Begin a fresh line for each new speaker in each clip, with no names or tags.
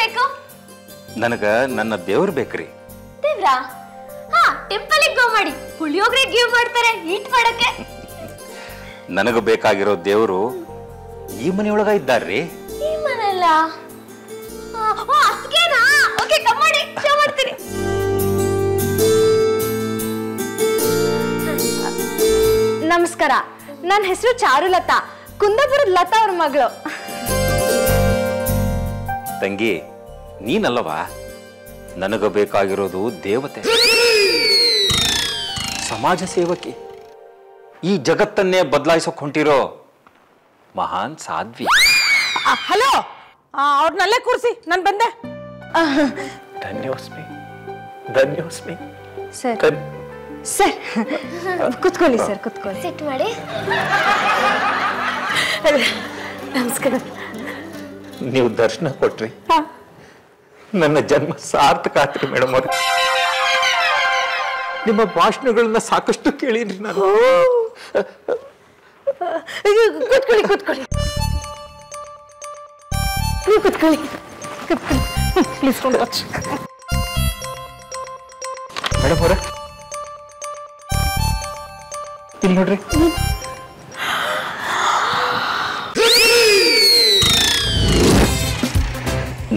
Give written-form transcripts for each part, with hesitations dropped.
ಬೇಕು?
ನನಗ ನನ್ನ ದೇವ್ರು ಬೇಕ್ರಿ.
ದೇವ್ರಾ? ಹಾ, ಟೆಂಪಲ್ಗೆ ಗೋ ಮಾಡಿ. ಪುಳಿಯೋಗರೆ ಗಿವ್ ಮಾಡ್ತಾರೆ ಈಟ್ ಮಾಡಕ್ಕೆ.
ನನಗ ಬೇಕಾಗಿರೋ ದೇವರು ಈ ಮನೆಯೊಳಗ ಇದ್ದಾರ್ರಿ.
ಈ ಮನೆಯಲ್ಲ? ಅದ್ಕೇನಾ? ಓಕೆ, ಕಮ್ ಮಾಡಿ, ಶೋ ಮಾಡ್ತೀನಿ. ನಮಸ್ಕಾರ, ನನ್ನ ಹೆಸರು ಚಾರುಲತಾ, ಕುಂದಾಪುರದ ಲತಾ ಅವ್ರ ಮಗಳು.
ತಂಗಿ, ನೀನಲ್ಲವಾ? ನನಗ ಬೇಕಾಗಿರೋದು ದೇವತೆ, ಸಮಾಜ ಸೇವಕಿ, ಈ ಜಗತ್ತನ್ನೇ ಬದಲಾಯಿಸೋಕ್ ಹೊಂಟಿರೋ ಮಹಾನ್ ಸಾಧ್ವಿ.
ಹಲೋ, ಅವ್ರನ್ನಲ್ಲೇ ಕೂರಿಸಿ, ನಾನು ಬಂದೆ.
ಧನ್ಯೋಸ್ಮಿ, ಧನ್ಯೋಸ್ಮಿ.
ಸರ್ ಸರ್, ಕುತ್ಕೊಳ್ಳಿ ಸರ್, ಕುತ್ಕೊಳ್ಳಿ. ಸೆಟ್ ಮಾಡಿ. ನಮಸ್ಕಾರ.
ನೀವು ದರ್ಶನ ಕೊಟ್ರಿ, ನನ್ನ ಜನ್ಮ ಸಾರ್ಥಕ ಆತ್ರಿ ಮೇಡಮ್ ಅವ್ರೆ. ನಿಮ್ಮ ಭಾಷಣಗಳನ್ನ ಸಾಕಷ್ಟು ಕೇಳಿನ್ರಿ ನಾನು.
ಕೂತ್ಕೊಳ್ಳಿ ಕೂತ್ಕೊಳ್ಳಿ ಕೂತ್ಕೊಳ್ಳಿ ಪ್ಲೀಸ್ ಡೋಂಟ್ ಟಚ್.
ಮೇಡಮ್ ಅವ್ರೆ, ಇಲ್ಲಿ ನೋಡ್ರಿ.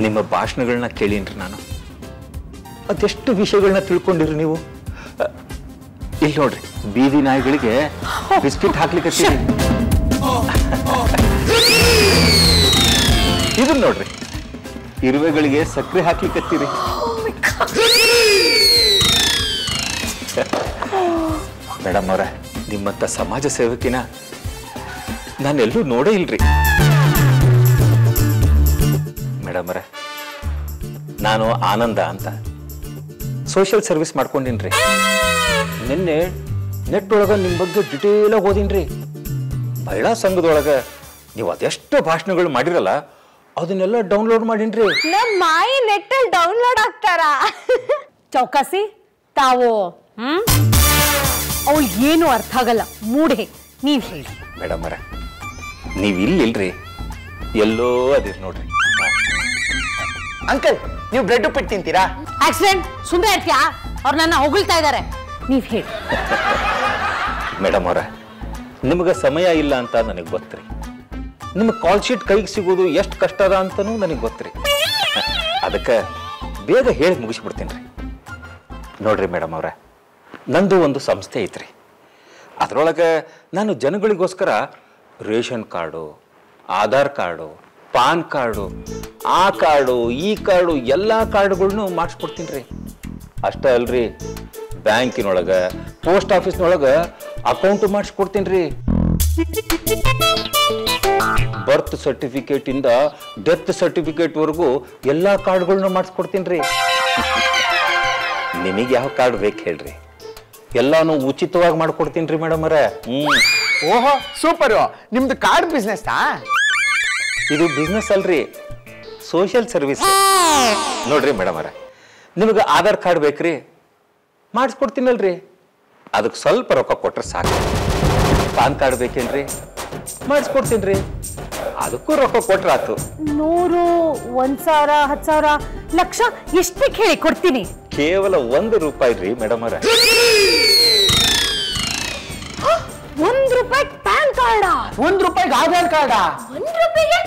ನಿಮ್ಮ ಭಾಷಣಗಳನ್ನ ಕೇಳೀನ್ರಿ ನಾನು. ಅದೆಷ್ಟು ವಿಷಯಗಳನ್ನ ತಿಳ್ಕೊಂಡಿರಿ ನೀವು. ಇಲ್ಲಿ ನೋಡ್ರಿ, ಬೀದಿ ನಾಯಿಗಳಿಗೆ ಬಿಸ್ಕಿಟ್ ಹಾಕ್ಲಿಕ್ಕೆ. ಇದನ್ನ ನೋಡ್ರಿ, ಇರುವೆಗಳಿಗೆ ಸಕ್ಕರೆ ಹಾಕ್ಲಿಕ್ಕತ್ತೀರಿ. ಮೇಡಮ್ ಅವರ, ನಿಮ್ಮಂತ ಸಮಾಜ ಸೇವಕಿನ ನಾನೆಲ್ಲೂ ನೋಡೇ ಇಲ್ರಿ. ಮೇಡಮ್ ಅವರ, ನಾನು ಆನಂದ ಅಂತ ಸೋಷಿಯಲ್ ಸರ್ವಿಸ್ ಮಾಡ್ಕೊಂಡಿನ್ರಿ. ನಿನ್ನೆ ನೆಟ್ ಒಳಗ ನಿಮ್ ಬಗ್ಗೆ ಡಿಟೇಲ್ ಆಗಿ ಓದಿನ್ರಿ. ಮಹಿಳಾ ಸಂಘದೊಳಗ ನೀವು ಅದೆಷ್ಟು ಭಾಷಣಗಳು ಮಾಡಿರಲ್ಲ, ಅದನ್ನೆಲ್ಲ ಡೌನ್ಲೋಡ್ ಮಾಡಿನ್ರಿ.
ನಮ್ಮ ಮಾಯಿ ನೆಟ್ ಅಲ್ಲಿ ಡೌನ್ಲೋಡ್ ಆಗ್ತಾರಾ?
ಚೌಕಾಸಿ ತಾವು ಅವಳು ಏನು ಅರ್ಥ ಆಗಲ್ಲ, ಮೂಢೆ. ನೀವ್ ಹೇಳಿ.
ಮೇಡಮ್ ಅವರ, ನೀವ್ ಇಲ್ಲಿಲ್ರಿ, ಎಲ್ಲೋ ಅದಿರ್ ನೋಡ್ರಿ.
ಅಂಕಲ್, ನೀವು ಬ್ರೆಡ್ ಉಪ್ಪಿಟ್ಟು ತಿಂತೀರಾ?
ಆಕ್ಸಿಡೆಂಟ್. ಸುಮ್ಮನೆ ಇರ್ತೀಯಾ? ಅವ್ರು ನನ್ನ ಹೊಗಳ್ತಾ ಇದ್ದಾರೆ. ನೀವ್ ಹೇಳಿ.
ಮೇಡಮ್ ಅವರ, ನಿಮ್ಗೆ ಸಮಯ ಇಲ್ಲ ಅಂತ ನನಗೆ ಗೊತ್ತ್ರಿ. ನಿಮ್ಗೆ ಕಾಲ್ ಶೀಟ್ ಕೈಗೆ ಸಿಗೋದು ಎಷ್ಟು ಕಷ್ಟ ಅದ ಅಂತನೂ ನನಗೆ ಗೊತ್ತ್ರಿ. ಅದಕ್ಕೆ ಬೇಗ ಹೇಳಿ ಮುಗಿಸ್ಬಿಡ್ತೀನಿ ರೀ. ನೋಡ್ರಿ ಮೇಡಮ್ ಅವರ, ನಂದು ಒಂದು ಸಂಸ್ಥೆ ಐತ್ರಿ. ಅದರೊಳಗೆ ನಾನು ಜನಗಳಿಗೋಸ್ಕರ ration card, Aadhaar card, pan card, ಆ ಕಾರ್ಡು, ಈ ಕಾರ್ಡು, ಎಲ್ಲ ಕಾರ್ಡುಗಳನ್ನು ಮಾಡಿಸ್ಕೊಡ್ತೀನಿ ರೀ. ಅಷ್ಟೇ ಅಲ್ರಿ, ಬ್ಯಾಂಕಿನೊಳಗೆ, ಪೋಸ್ಟ್ ಆಫೀಸ್ನೊಳಗೆ ಅಕೌಂಟ್ ಮಾಡಿಸ್ಕೊಡ್ತೀನಿ ರೀ. ಬರ್ತ್ ಸರ್ಟಿಫಿಕೇಟ್ ಇಂದ ಡೆತ್ ಸರ್ಟಿಫಿಕೇಟ್ ವರೆಗೂ ಎಲ್ಲಾ ಕಾರ್ಡ್ಗಳನ್ನ ಮಾಡಿಸ್ಕೊಡ್ತೀನಿ ರೀ. ನಿಮಗೆ ಯಾವ ಕಾರ್ಡ್ ಬೇಕು ಹೇಳ್ರಿ, ಎಲ್ಲಾನು ಉಚಿತವಾಗಿ ಮಾಡ್ಕೊಡ್ತೀನಿ ರೀ ಮೇಡಮ್ ಅವರೇ.
ಓಹೋ, ಸೂಪರ್. ನಿಮ್ದು ಕಾರ್ಡ್ ಬಿಸ್ನೆಸ್?
ಇದು ಬಿಸ್ನೆಸ್ ಅಲ್ರಿ, ಸೋಷಿಯಲ್ ಸರ್ವಿಸ್. ನೋಡ್ರಿ ಮೇಡಮ್ ಅವರೇ, ನಿಮಗೆ ಆಧಾರ್ ಕಾರ್ಡ್ ಬೇಕ್ರಿ, ಮಾಡಿಸ್ಕೊಡ್ತೀನಲ್ರಿ. ಅದಕ್ಕೆ ಸ್ವಲ್ಪ ರೊಕ್ಕ ಕೊಟ್ರೆ ಸಾಕು. ಪಾನ್ ಕಾರ್ಡ್ ಬೇಕೇನ್ರಿ, ಮಾಡಿಸ್ಕೊಡ್ತೀನಿ ರೀ. ಅದಕ್ಕೂ ರೊಕ್ಕ ಕೊಟ್ರೆ ಆತು.
100, 1,000, 10,000, ಲಕ್ಷ ಎಷ್ಟು ಬೇಕು ಹೇಳಿ ಕೊಡ್ತೀನಿ.
ಕೇವಲ ₹1 ರೀ ಮೇಡಮ್ ಅವರೇ.
₹1 ಪ್ಯಾನ್ ಕಾರ್ಡ?
₹1 ಆಧಾರ್ ಕಾರ್ಡ?
₹1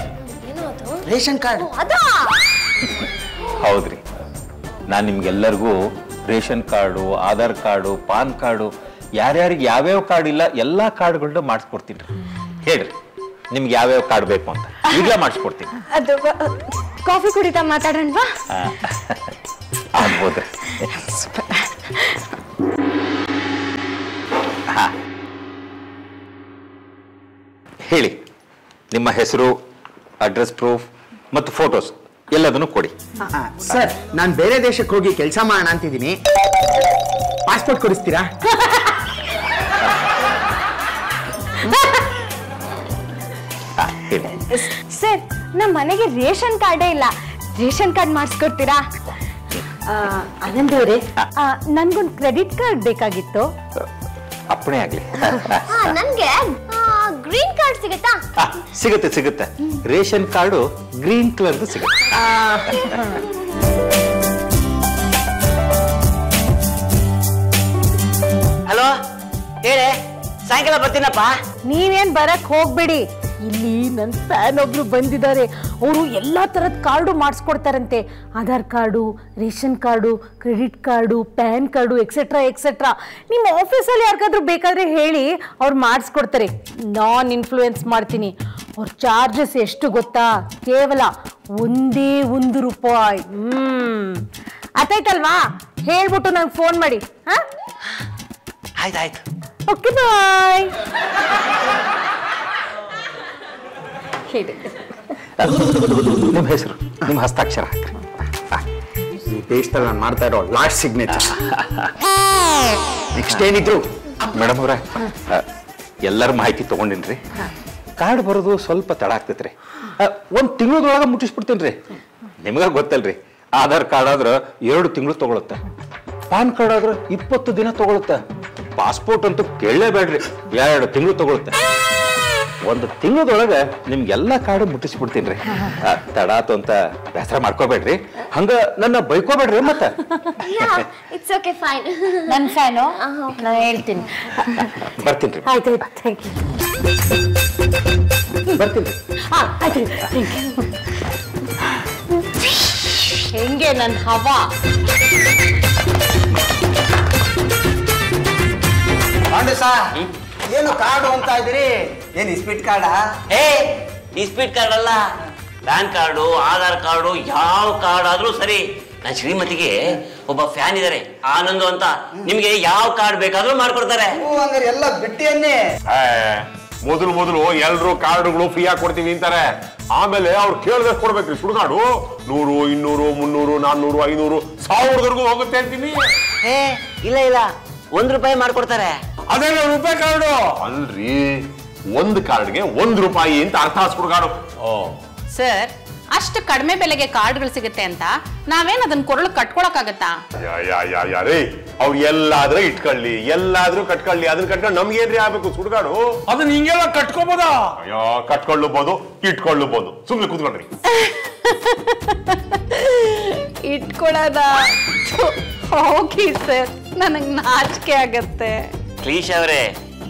ರೇಷನ್ ಕಾರ್ಡ್?
ಅದಾ?
ಹೌದ್ರಿ, ನಾನು ನಿಮ್ಗೆಲ್ಲರಿಗೂ ration card, Aadhaar card, pan card, ಯಾರ್ಯಾರಿಗೆ ಯಾವ್ಯಾವ ಕಾರ್ಡ್ ಇಲ್ಲ ಎಲ್ಲಾ ಕಾರ್ಡ್ಗಳನ್ನ ಮಾಡಿಸ್ಕೊಡ್ತೀನಿ ರೀ. ಹೇಳ್ರಿ, ನಿಮ್ಗೆ ಯಾವ್ಯಾವ ಕಾರ್ಡ್ ಬೇಕು ಅಂತ ಈಗಲೇ ಮಾಡಿಸ್ಕೊಡ್ತೀನಿ.
ಅದು ಕಾಫಿ ಕುಡಿತಾ ಮಾತಾಡೋಣವಾ?
ಆಗ್ಬೋದ್ರಿ. ಹೇಳಿ, ನಿಮ್ಮ ಹೆಸರು, ಅಡ್ರೆಸ್ ಪ್ರೂಫ್ ಮತ್ತು ಫೋಟೋಸ್ ಎಲ್ಲದನ್ನು ಕೊಡಿ.
ಸರ್, ನಾನು ಬೇರೆ ದೇಶಕ್ಕೆ ಹೋಗಿ ಕೆಲಸ ಮಾಡೋಣ ಅಂತಿದ್ದೀನಿ. ಪಾಸ್ಪೋರ್ಟ್ ಕೊಡಿಸ್ತೀರಾ?
ಸರ್, ನಮ್ಮ ಮನೆಗೆ ರೇಷನ್ ಕಾರ್ಡೇ ಇಲ್ಲ, ರೇಷನ್ ಕಾರ್ಡ್ ಮಾಡಿಸ್ಕೊಡ್ತೀರಾ?
ಆನಂದ್ ಅವರೇ, ನನ್ಗೊಂದು ಕ್ರೆಡಿಟ್ ಕಾರ್ಡ್ ಬೇಕಾಗಿತ್ತು.
ಅಪ್ಪಣೆ ಆಗ್ಲಿ.
ನನ್ಗೆ ಗ್ರೀನ್ ಕಾರ್ಡ್ ಸಿಗುತ್ತಾ?
ಸಿಗುತ್ತೆ ಸಿಗುತ್ತೆ. ರೇಷನ್ ಕಾರ್ಡು ಗ್ರೀನ್ ಕಲರ್ದು ಸಿಗುತ್ತೆ.
ಹಲೋ ಹೇಳಿ, ಸಾಯಂಕಾಲ ಬರ್ತೀನಪ್ಪ.
ನೀವೇನ್ ಬರಕ್ ಹೋಗ್ಬೇಡಿ, ಇಲ್ಲಿ ನನ್ನ ಫ್ಯಾನ್ ಒಬ್ರು ಬಂದಿದ್ದಾರೆ. ಅವರು ಎಲ್ಲಾ ತರದ ಕಾರ್ಡು ಮಾಡಿಸ್ಕೊಡ್ತಾರಂತೆ. Aadhaar card, ration card, credit card, pan card etcetera etcetera. ನಿಮ್ಮ ಆಫೀಸಲ್ಲಿ ಯಾರಿಗಾದ್ರೂ ಬೇಕಾದ್ರೆ ಹೇಳಿ, ಅವ್ರು ಮಾಡಿಸ್ಕೊಡ್ತಾರೆ. ನಾನ್ ಇನ್ಫ್ಲೂಯೆನ್ಸ್ ಮಾಡ್ತೀನಿ. ಅವ್ರ ಚಾರ್ಜಸ್ ಎಷ್ಟು ಗೊತ್ತಾ? ಕೇವಲ ₹1 ಅರ್ಥಾಯ್ತಲ್ವಾ? ಹೇಳ್ಬಿಟ್ಟು ನಂಗೆ ಫೋನ್ ಮಾಡಿ. ಹಾ,
ಆಯ್ತಾಯ್ತು.
ಓಕೆ, ಬಾಯ್.
ನಿಮ್ಮ ಹೆಸರು, ನಿಮ್ಮ ಹಸ್ತಾಕ್ಷರ ಹಾಕ್ರಿ.
ಈ ದೇಶದಲ್ಲಿ ನಾನು ಮಾಡ್ತಾ ಇರೋ ಲಾಸ್ಟ್ ಸಿಗ್ನೇಚರ್. ನೆಕ್ಸ್ಟ್ ಏನಿದ್ರು
ಮೇಡಮ್ ಅವ್ರ ಎಲ್ಲರ ಮಾಹಿತಿ ತಗೊಂಡಿನ್ರಿ. ಕಾರ್ಡ್ ಬರೋದು ಸ್ವಲ್ಪ ತಡ ಆಗ್ತೈತ್ರಿ. 1 ತಿಂಗಳದೊಳಗೆ ಮುಟ್ಟಿಸ್ಬಿಡ್ತೀನಿ ರೀ. ನಿಮ್ಗ ಗೊತ್ತಲ್ರಿ, ಆಧಾರ್ ಕಾರ್ಡ್ ಆದ್ರೆ 2 ತಿಂಗಳು ತಗೊಳುತ್ತೆ, ಪಾನ್ ಕಾರ್ಡ್ ಆದ್ರೆ 20 ದಿನ ತಗೊಳುತ್ತೆ, ಪಾಸ್ಪೋರ್ಟ್ ಅಂತೂ ಕೇಳಲೇಬೇಡ್ರಿ 2 ತಿಂಗಳು ತಗೊಳುತ್ತೆ. 1 ತಿಂಗಳದೊಳಗೆ ನಿಮ್ಗೆಲ್ಲ ಕಾರ್ಡ್ ಮುಟ್ಟಿಸ್ಬಿಡ್ತೀನಿ ರೀ. ತಡ ಆತು ಅಂತ ಬೇಸರ ಮಾಡ್ಕೋಬೇಡ್ರಿ, ಹಂಗ ನನ್ನ ಬೈಕೋಬೇಡ್ರಿ. ಮತ್ತೆ
ಇಟ್ಸ್ ಓಕೆ, ಫೈನ್.
ನನ್ನ ಫ್ಯಾನು, ನಾನು ಹೇಳ್ತೀನಿ.
ಬರ್ತೀನಿ ರೀ.
ಆಯ್ತು, ಥ್ಯಾಂಕ್ ಯು.
ಬರ್ತೀನಿ ರೀ.
ಆಯ್ತು, ಥ್ಯಾಂಕ್ ಯು. ಹೆಂಗೆ ನನ್ನ ಹವಾ?
ಏನು ಕಾರ್ಡು ಅಂತ ಇದ್ದೀರಿ? ಏನ್ ಇಸ್ಪಿಟ್ ಕಾರ್ಡಾ?
ಇಸ್ಪೀಟ್ ಕಾರ್ಡ್ ಅಲ್ಲ, ಪ್ಯಾನ್ ಕಾರ್ಡು, ಆಧಾರ್ ಕಾರ್ಡು, ಯಾವ ಕಾರ್ಡ್ ಆದ್ರೂ ಸರಿ. ನನ್ನ ಶ್ರೀಮತಿಗೆ ಒಬ್ಬ ಫ್ಯಾನ್ ಇದಾರೆ, ಆನಂದ್ ಅಂತ. ನಿಮ್ಗೆ ಯಾವ ಕಾರ್ಡ್ ಬೇಕಾದ್ರೂ ಮಾಡ್ಕೊಡ್ತಾರೆ.
ಹಂಗಾರೆ ಎಲ್ಲ ಬಿಟ್ಟಿಯನ್ನೇ.
ಮೊದಲು ಎಲ್ರು ಕಾರ್ಡ್ಗಳು ಫ್ರೀ ಆಗಿ ಕೊಡ್ತೀವಿ ಅಂತಾರೆ. ಆಮೇಲೆ ಅವ್ರು ಕೇಳಿದಷ್ಟು ಕೊಡ್ಬೇಕ್ರಿ ಸುಡುಗಾಡು. 100, 200, 300, 400, 500, 1000 ಹೋಗುತ್ತೆ ಅಂತೀನಿ.
ಇಲ್ಲ ₹1 ಮಾಡ್ಕೊಡ್ತಾರೆ.
ಅದೇ ರೂಪಾಯಿ ಕಾರ್ಡು ಅಲ್ರಿ, 1 ಕಾರ್ಡ್ಗೆ ₹1 ಅಂತ ಅರ್ಥ ಸುಡುಗಾಡು.
ಸರ್, ಅಷ್ಟು ಕಡಿಮೆ ಬೆಲೆಗೆ ಕಾರ್ಡ್ಗಳು ಸಿಗುತ್ತೆ ಅಂತ ನಾವೇನ್ ಅದನ್ನ ಕೊರಳು ಕಟ್ಕೊಳಕ್ಕಾಗತ್ತಾ?
ಯಾರೇ ಅವ್ರು ಎಲ್ಲಾದ್ರೂ ಇಟ್ಕೊಳ್ಳಿ, ಎಲ್ಲಾದ್ರೂ ಕಟ್ಕೊಳ್ಳಿ, ಅದನ್ನ ಕಟ್ಕೊಂಡು ನಮ್ಗೇನ್ರಿ ಆಗ್ಬೇಕು ಸುಡುಗಾಡು? ಅದನ್ನ ಹಿಂಗೆಲ್ಲ ಕಟ್ಕೋಬೋದಾ? ಅಯ್ಯೋ, ಕಟ್ಕೊಳ್ಳಬಹುದು, ಇಟ್ಕೊಳ್ಳಬಹುದು. ಸುಮ್ನೆ ಕೂತ್ಕೊಳ್ರಿ.
ಇಟ್ಕೊಳ್ಳೋದ? ಹೋಗಿ ಸರ್, ನನಗ್ ನಾಚಿಕೆ ಆಗತ್ತೆ.
ಕ್ಲೀಶ್ ಅವರೇ,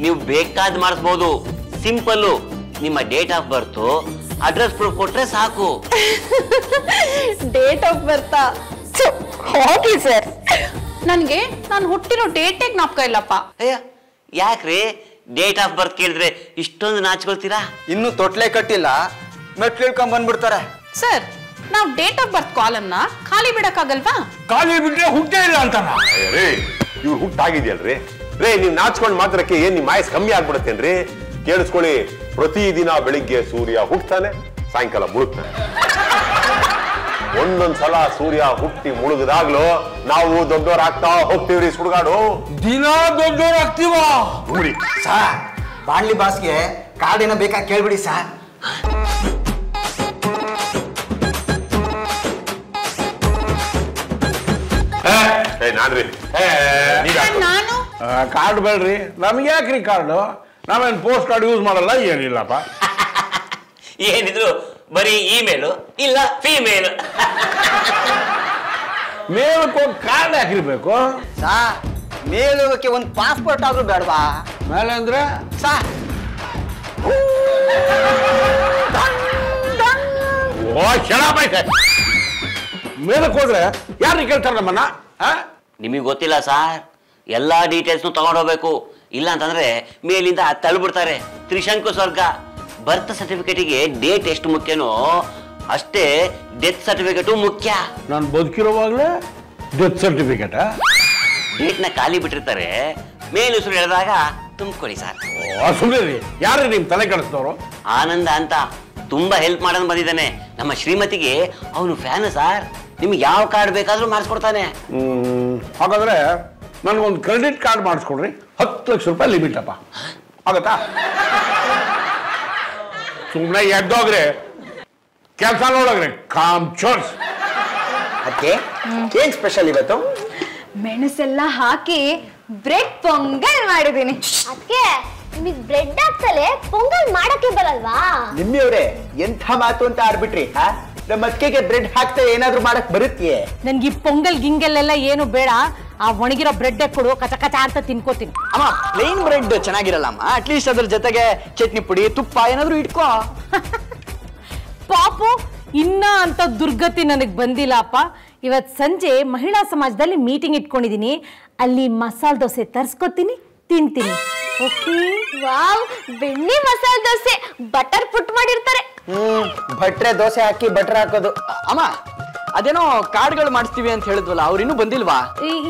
ನೀವು ಬೇಕಾದ್ ಮಾಡಿಸ್ಬೋದು. ಸಿಂಪಲ್, ನಿಮ್ಮ date of birth, address proof ಕೊಟ್ರೆ ಸಾಕು.
ಡೇಟ್ ಆಫ್ ಬರ್ತಾ? ಹೋಗಿ ಸರ್, ನನ್ಗೆ ನಾನು ಹುಟ್ಟಿರೋ ಡೇಟೇ ಜ್ಞಾಪಕ ಇಲ್ಲಪ್ಪ.
ಅಯ್ಯ, ಯಾಕ್ರಿ ಡೇಟ್ ಆಫ್ ಬರ್ತ್ ಕೇಳಿದ್ರೆ ಇಷ್ಟೊಂದು ನಾಚ್ಕೊಳ್ತೀರಾ?
ಇನ್ನು ತೊಟ್ಲೆ ಕಟ್ಟಿಲ್ಲ, ಮೆಟ್ಲು ಇಳ್ಕೊಂಡ್ ಬಂದ್ಬಿಡ್ತಾರೆ.
ಸರ್, ನಾವು ಡೇಟ್ ಆಫ್ ಬರ್ತ್ ಕಾಲನ್ನ ಖಾಲಿ ಬಿಡಕ್ಕಾಗಲ್ವಾ?
ಖಾಲಿ ಬಿಟ್ರೆ ಹುಟ್ಟೇ ಇಲ್ಲ ಅಂತಾನ? ರೇ, ಇವ್ರು ಹುಟ್ಟಾಗಿದ್ಯಲ್ರಿ. ರೇ, ನೀವ್ ನಾಚ್ಕೊಂಡ್ ಮಾತ್ರಕ್ಕೆ ಏನ್ ನಿಮ್ ಆಯಸ್ ಕಮ್ಮಿ ಆಗ್ಬಿಡತ್ತೇನ್ರಿ? ಕೇಳಿಸ್ಕೊಳ್ಳಿ, ಪ್ರತಿದಿನ ಬೆಳಿಗ್ಗೆ ಸೂರ್ಯ ಹುಟ್ತಾನೆ, ಸಾಯಂಕಾಲ ಮುಳುಗ್ತಾನೆ. ಒಂದೊಂದ್ಸಲ ಸೂರ್ಯ ಹುಟ್ಟಿ ಮುಳುಗದಾಗ್ಲೂ ನಾವು ದೊಡ್ಡವರಾಗ್ತಾ ಹೋಗ್ತೀವ್ರಿ ಸುಡುಗಾಡು. ದಿನ ದೊಡ್ಡವರಾಗ್ತೀವ ನೋಡಿ.
ಸಾರ್, ಬಾಣ್ಲಿ ಬಾಸ್ಗೆ ಕಾರ್ಡ್ ಏನೋ ಬೇಕಾ ಕೇಳ್ಬಿಡಿ ಸಾರ್.
ನಾನ್ರಿ
ನಾನು
ಕಾರ್ಡ್ ಬೇಡ್ರಿ, ನಮ್ಗೆ ಯಾಕ್ರಿ ಕಾರ್ಡು? ನಾವೇನ್ ಪೋಸ್ಟ್ ಕಾರ್ಡ್ ಯೂಸ್ ಮಾಡಲ್ಲ, ಏನಿಲ್ಲಪ್ಪ.
ಏನಿದ್ರು ಬರೀ ಇಮೇಲು ಇಲ್ಲ ಫಿಮೇಲ್.
ಮೇಲಕ್ಕೆ ಕಾರ್ಡ್ ಹಾಕಿರ್ಬೇಕು.
ಸಾರ್, ಮೇಲೋಗಕ್ಕೆ ಒಂದು ಪಾಸ್ಪೋರ್ಟ್ ಆದ್ರೂ ಬೇಡವಾ?
ಮೇಲೆ ಅಂದ್ರೆ
ಸಾರ್,
ಓ ಮೇಲಕ್ಕೆ ಹೋದ್ರೆ ಯಾರು ಕೇಳ್ತಾರ ನಮ್ಮನ್ನ?
ನಿಮಗೆ ಗೊತ್ತಿಲ್ಲ ಸಾರ್, ಎಲ್ಲಾ ಡೀಟೇಲ್ಸ್ನು ತಗೊಂಡೋಗ್ಬೇಕು. ಇಲ್ಲ ಅಂತಂದ್ರೆ ಮೇಲಿಂದ ತಳ್ಳಿಬಿಡ್ತಾರೆ ತ್ರಿಶಂಕು ಸ್ವರ್ಗ. ಬರ್ತ್ ಸರ್ಟಿಫಿಕೇಟಿಗೆ ಡೇಟ್ ಎಷ್ಟು ಮುಖ್ಯನೋ ಅಷ್ಟೇ ಡೆತ್ ಸರ್ಟಿಫಿಕೇಟು ಮುಖ್ಯ.
ನಾನು ಬದುಕಿರೋವಾಗ್ಲೇ ಡೆತ್ ಸರ್ಟಿಫಿಕೇಟ್?
ಡೇಟ್ ನ ಖಾಲಿ ಬಿಟ್ಟಿರ್ತಾರೆ, ಮೇಲ್ ಹೆಸರು ಹೇಳಿದಾಗ ತುಂಬಿಕೊಡಿ ಸರ್.
ಸುಮ್ಮನೆ ಯಾರು ನಿಮ್ ತಲೆ ಕೆಡಿಸಿದವರು?
ಆನಂದ ಅಂತ ತುಂಬಾ ಹೆಲ್ಪ್ ಮಾಡೋನ್ ಬಂದಿದ್ದಾನೆ. ನಮ್ಮ ಶ್ರೀಮತಿಗೆ ಅವನು ಫ್ಯಾನ್ ಸರ್. ನಿಮ್ಗೆ ಯಾವ ಕಾರ್ಡ್ ಬೇಕಾದ್ರೂ ಮಾಡಿಸ್ಕೊಡ್ತಾನೆ.
ಹಾಗಾದ್ರೆ ನನ್ಗೊಂದು ಕ್ರೆಡಿಟ್ ಕಾರ್ಡ್ ಮಾಡಿಸ್ಕೊಡ್ರಿ. 10 ಲಕ್ಷ ರೂಪಾಯಿ ಲಿಮಿಟ್ ಅಪ್ಪ, ಆಗತ್ತಾ? ಸುಮ್ಮನೆ ಎದ್ದೋಗ್ರೆ ಕೆಲಸ ನೋಡೋಗ್ರೆ ಕಾಮ್ ಚೋರ್ಸ್.
ಅದಕ್ಕೆ ಏನ್ ಸ್ಪೆಷಲ್ ಇವತ್ತು?
ಮೆಣಸೆಲ್ಲ ಹಾಕಿ ಬ್ರೆಡ್ ಪೊಂಗಲ್ ಮಾಡಿದ್ದೀನಿ. ಅದಕ್ಕೆ ನಿಮಗ್ ಬ್ರೆಡ್ ಹಾಕ್ತಲೆ ಪೊಂಗಲ್ ಮಾಡಕ್ಕೆ ಬರಲ್ವಾ?
ನಿಮ್ಮಿಯವ್ರೆ ಎಂಥ ಮಾತು ಅಂತ ಆಡ್ಬಿಟ್ರಿ ನಮ್ಮ ಅಕ್ಕೆಗೆ ಬ್ರೆಡ್ ಹಾಕ್ತಾ ಏನಾದ್ರೂ ಮಾಡಕ್ ಬರುತ್ತೆ?
ನನ್ಗೆ ಈ ಪೊಂಗಲ್ ಗಿಂಗಲ್ಲೆಲ್ಲ ಏನು ಬೇಡ, ಆ ಒಣಗಿರೋ ಬ್ರೆಡ್ ಕೊಡು, ಕಚ ಕಚ ಅಂತ ತಿನ್ಕೋತೀನಿ.
ಅಮ್ಮ ಪ್ಲೇನ್ ಬ್ರೆಡ್ ಚೆನ್ನಾಗಿರಲ್ಲ ಅಮ್ಮ, ಅಟ್ಲೀಸ್ಟ್ ಅದ್ರ ಜೊತೆಗೆ ಚಟ್ನಿ ಪುಡಿ ತುಪ್ಪ ಏನಾದ್ರು ಇಟ್ಕೋ.
ಪಾಪು ಇನ್ನ ಅಂತ ದುರ್ಗತಿ ನನಗ್ ಬಂದಿಲ್ಲಪ್ಪ. ಇವತ್ ಸಂಜೆ ಮಹಿಳಾ ಸಮಾಜದಲ್ಲಿ ಮೀಟಿಂಗ್ ಇಟ್ಕೊಂಡಿದೀನಿ, ಅಲ್ಲಿ ಮಸಾಲೆ ದೋಸೆ ತರ್ಸ್ಕೊತೀನಿ, ತಿಂತೀನಿ. ಓಕೆ?
ವಾವ್, ಬೆಣ್ಣೆ ಮಸಾಲೆ ದೋಸೆ ಬಟರ್ ಪುಟ್ ಮಾಡಿರ್ತಾರೆ.
ಭಟ್ರೆ ದೋಸೆ ಹಾಕಿ ಬಟ್ರ್ ಹಾಕೋದು.
ಅಮ್ಮ ಅದೇನೋ ಕಾರ್ಡ್ಗಳು ಮಾಡಿಸ್ತೀವಿ ಅಂತ ಹೇಳಿದ್ವಲ್ಲ, ಅವ್ರಿನ್ನೂ ಬಂದಿಲ್ವಾ?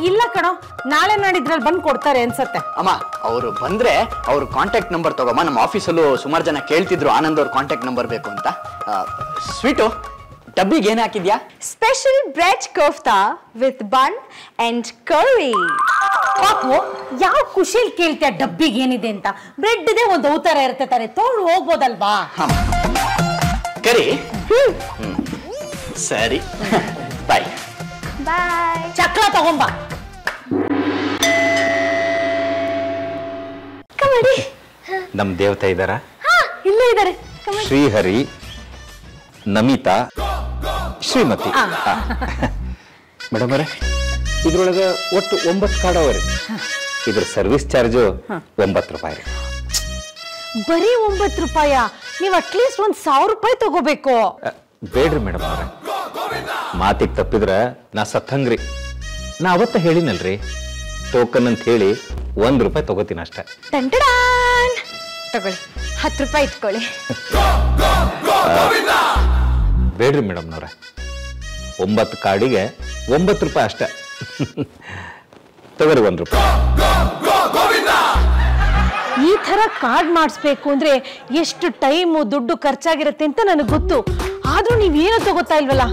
ಇಲ್ಲ ಕಣೋ, ನಾಳೆ ನಾಡಿದ್ರಲ್ಲಿ ಬಂದು ಕೊಡ್ತಾರೆ ಅನ್ಸತ್ತೆ.
ಅಮ್ಮ ಅವರು ಬಂದ್ರೆ ಅವ್ರ ಕಾಂಟ್ಯಾಕ್ಟ್ ನಂಬರ್ ತಗೋಮ್ಮ. ನಮ್ಮ ಆಫೀಸಲ್ಲೂ ಸುಮಾರು ಜನ ಕೇಳ್ತಿದ್ರು ಆನಂದ್ ಅವ್ರ ಕಾಂಟ್ಯಾಕ್ಟ್ ನಂಬರ್ ಬೇಕು ಅಂತ. ಸ್ವೀಟು ಡಬ್ಬಿಗೆ ಏನ್ ಹಾಕಿದ್ಯಾ?
Special bread kofta with bun and curry.
ಪಾಪು ಯಾವ ಖುಷಿಯಲ್ಲಿ ಕೇಳ್ತೀಯ ಡಬ್ಬಿಗೆ ಏನಿದೆ ಅಂತ? ಬ್ರೆಡ್ ಇದೆ, ಒಂದು ಔತರ ಇರುತ್ತೆ ತಾರೆ, ತೊಗೊಂಡು ಹೋಗ್ಬೋದಲ್ವಾ?
ಕರಿ. ಸರಿ ಬಾಯ್.
ಬಾಯ್.
ಚಕ್ರ ತಗೊಂಬಾ.
ಕಮಡಿ.
ನಮ್ ದೇವತೆ ಇದ್ದಾರ?
ಇಲ್ಲೇ ಇದ್ದಾರೆ.
ಶ್ರೀಹರಿ, ನಮಿತಾ, ಶ್ರೀಮತಿ. ಮೇಡಮ್ ಅವರೇ, ಇದ್ರೊಳಗೆ ಒಟ್ಟು 9 ಕಾರ್ಡ್ ಅವರಿ. ಇದ್ರ ಸರ್ವಿಸ್ ಚಾರ್ಜು 9 ರೂಪಾಯಿ.
ಬರೀ 9 ರೂಪಾಯ? ನೀವು ಅಟ್ಲೀಸ್ಟ್ 1,000 ರೂಪಾಯಿ ತಗೋಬೇಕು.
ಬೇಡ್ರಿ ಮೇಡಮ್ ಅವ್ರೆ, ಮಾತಿಗೆ ತಪ್ಪಿದ್ರ ನಾ ಸತ್ತಂಗ್ರಿ. ನಾ ಅವತ್ತ ಹೇಳಿನಲ್ರಿ, ಟೋಕನ್ ಅಂತ ಹೇಳಿ 1 ರೂಪಾಯಿ ತಗೋತೀನಿ ಅಷ್ಟೇ.
ಟಂಟಡಾನ್. ತಗೊಳ್ಳಿ, 10 ರೂಪಾಯಿ ಇಟ್ಕೊಳ್ಳಿ.
ಬೇಡ್ರಿ ಮೇಡಮ್ನವ್ರೆ, 9 ಕಾರ್ಡಿಗೆ 9 ರೂಪಾಯಿ ಅಷ್ಟೇ. ತಗೋರಿ 1 ರೂಪಾಯಿ.
ಈ ತರ ಕಾರ್ಡ್ ಮಾಡಿಸ್ಬೇಕು ಅಂದ್ರೆ ಎಷ್ಟು ಟೈಮು ದುಡ್ಡು ಖರ್ಚಾಗಿರುತ್ತೆ ಅಂತ ನನಗೆ ಗೊತ್ತು. ಆದ್ರೂ ನೀವೇನು ತಗೋತಾ ಇಲ್ವಲ್ಲ.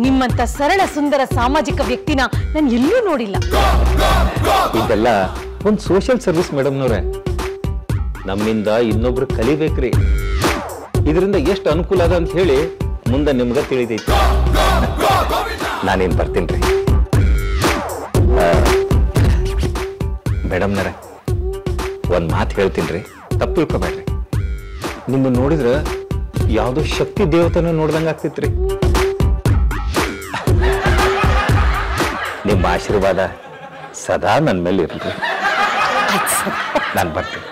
ನಿಮ್ಮಂತ ಸರಳ ಸುಂದರ ಸಾಮಾಜಿಕ ವ್ಯಕ್ತಿನ ನಾನು ಎಲ್ಲೂ ನೋಡಿಲ್ಲ.
ಇದೆಲ್ಲ ಒಂದು ಸೋಷಿಯಲ್ ಸರ್ವಿಸ್ ಮೇಡಮ್ನವ್ರೆ. ನಮ್ಮಿಂದ ಇನ್ನೊಬ್ರು ಕಲಿಬೇಕ್ರಿ. ಇದರಿಂದ ಎಷ್ಟು ಅನುಕೂಲ ಅದ ಅಂತ ಹೇಳಿ ಮುಂದೆ ನಿಮ್ಗೆ ತಿಳಿದೈತಿ. ನಾನೇನ್ ಬರ್ತೀನ್ರಿ ಮೇಡಮ್ನವ್ರೆ. ಒಂದ್ ಮಾತು ಹೇಳ್ತೀನ್ರಿ, ತಪ್ಪು ತಿಳ್ಕೊಬೇಡ್ರಿ. ನಿಮ್ಮ ನೋಡಿದ್ರ ಯಾವುದೋ ಶಕ್ತಿ ದೇವತೆನ ನೋಡ್ದಂಗ ಆಗ್ತಿತ್ರಿ. ನಿಮ್ಮ ಆಶೀರ್ವಾದ ಸದಾ ನನ್ನ ಮೇಲೆ ಇರ್ಲಿ. ನಾನು ಬರ್ತೀನಿ.